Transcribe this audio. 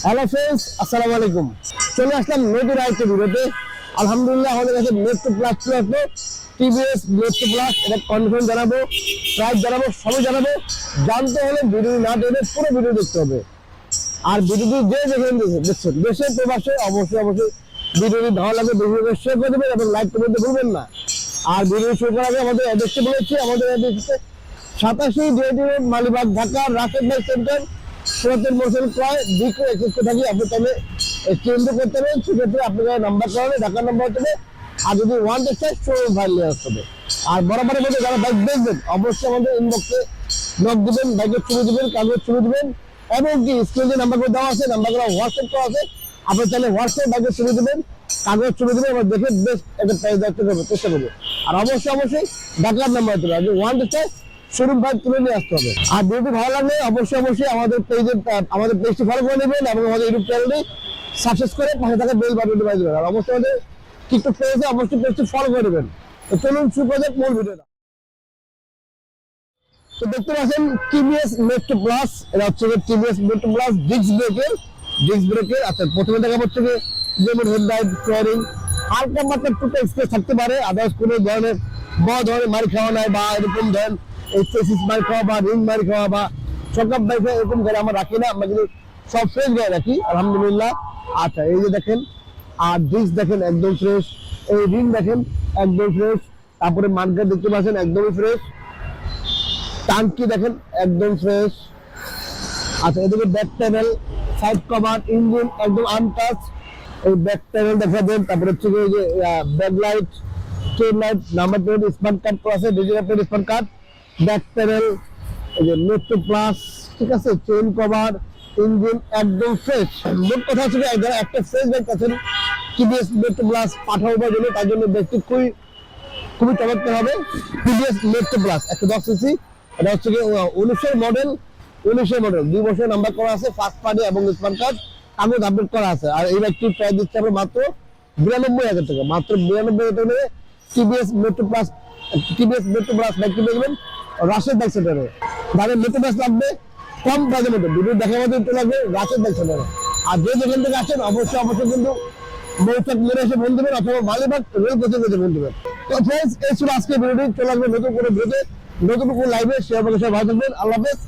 Hello friends, আসসালামু আলাইকুম। চলে আসলাম নতুন আরেকটা ভিডিওতে। আলহামদুলিল্লাহ আমাদের কাছে মেট্রো প্লাস চলে আসলো। টিভিএস মেট্রো প্লাস, এটা কনফার্ম জানাবো, প্রাইস জানাবো, সবই জানাবো। জানতে হলে ভিডিও না টেনে পুরো ভিডিও দেখতে হবে। আর ভিডিওটি যে যেখানে দেখছেন, দেশে প্রবাসে, অবশ্যই ভিডিওটি ভালো লাগে ভিডিওটি শেয়ার করে দেবেন এবং লাইক করতে ভুলবেন না। আর ভিডিও শুরু করার আগে আমাদের অ্যাড্রেসটি বলেছি, আমাদের অ্যাড্রেস হচ্ছে 87 জেটি রোড, মালিবাগ, ঢাকা, রাশেদ ভাই সেন্টার। পুরাতন মোটর ক্রয় বিক্রয় একত্রে থাকি, আপনি তাহলে কেন্দ্র করতে হবে। সেক্ষেত্রে আপনার নাম্বার করা হবে, ঢাকার নাম্বার হতে হবে। আর যদি ওয়ান চাই শোরুম ফাইল নিয়ে আসতে হবে। আর বরাবরের মধ্যে যারা বাইক দেখবেন অবশ্যই আমাদের ইনবক্সে নক দিবেন, বাইকের ছবি দিবেন, কাগজের ছবি দিবেন। এমনকি স্ক্রিনে নাম্বারগুলো দেওয়া আছে, নাম্বারগুলো হোয়াটসঅ্যাপ করা আছে। আপনি তাহলে হোয়াটসঅ্যাপ বাইকের ছবি দিবেন, কাগজের ছবি দিবেন, আমরা দেখে বেস্ট একটা প্রাইস দেওয়ার চেষ্টা করবো। আর অবশ্যই ঢাকার নাম্বার হতে হবে। আর যদি ওয়ান চাই শোরুম ফাইল তুলে নিয়ে আসতে হবে। আর ভিডিওটি ভালো লাগলে অবশ্যই আমাদের পেজটি ফলো করে নেবেন এবং আমাদের ইউটিউব চ্যানেলটি সাবস্ক্রাইব করে পাশে থাকা বেল বাটনটি বাজিয়ে দেবেন। আর অবশ্যই আমাদের টিকটক পেজে অবশ্যই পেজটি ফলো করে নেবেন। তো চলুন শুরু করা যাক মূল ভিডিওটা। তো দেখতে পাচ্ছেন টিভিএস মেট্রো প্লাস, এটা হচ্ছে টিভিএস মেট্রো প্লাস ডিস্ক ব্রেকের। আচ্ছা, প্রথমে দেখা হচ্ছে যেমন হেডলাইট, স্টিয়ারিং, হালকা মাত্রা টুকটাক স্পেস থাকতে পারে। আদার্স কোনো ধরনের বড় ধরনের মারি খাওয়া নাই, বা এরকম ধরেন এই চেসিস মারি খাওয়া বা রিং মারি খাওয়া বা চকাপ বাইক এরকম গাড়ি আমরা রাখি না, আমরা কিন্তু সব ফ্রেশ গাড়ি রাখি আলহামদুলিল্লাহ। আচ্ছা, এই যে দেখেন, আর ডিস্ক দেখেন একদম ফ্রেশ, এই রিং দেখেন একদম ফ্রেশ, তারপরে মার্কেট দেখতে পাচ্ছেন একদমই ফ্রেশ, টাঙ্কি দেখেন একদম ফ্রেশ। আচ্ছা, এদিকে back panel, side cover, engine একদম আনটাচ। এই ব্যাক প্যানেল দেখা দেন, তারপরে হচ্ছে এই যে back light, tail light, number plate, smart card আছে, digital plate, smart card, back panel, এই যে মেট্রো প্লাস, ঠিক আছে, চেইন কভার, ইঞ্জিন একদম ফ্রেশ। মোট কথা হচ্ছে একটা ফ্রেশ বাইক আছেন টিভিএস মেট্রো প্লাস পাঠাবো বা জন্য, তার জন্য ব্যক্তি খুবই চমৎকার হবে। টিভিএস মেট্রো প্লাস 110 সিসি, এটা হচ্ছে 19 মডেল 2 বছর নাম্বার করা আছে, ফার্স্ট পার্টি এবং স্মার্ট কার্ড কাগজ আপডেট করা আছে। আর এই বাইকটি প্রাইস দিচ্ছে আমরা মাত্র 92,000 টাকা, মাত্র 92,000 টাকা। টিভিএস মেট্রো প্লাস বাইকটি দেখবেন রাশেদ বাইক সেন্টারে। যাদের মেট্রো প্লাস লাগবে কম প্রাইসের মধ্যে, ভিডিও দেখার মধ্যে একটু লাগবে রাশেদ বাইক সেন্টারে। আর যে যেখান থেকে আসেন অবশ্যই কিন্তু মৌচাক মেরে এসে ফোন দেবেন, অথবা মালিবাগ রেল কোচিং ফোন দেবেন। তো ফ্রেন্ডস, এই ছিল আজকে ভিডিওটি। চলে আসবে নতুন করে ভিডিওতে, নতুন কোনো লাইভে। সে আমাকে সবাই ভালো থাকবেন। আল্লাহ হাফেজ।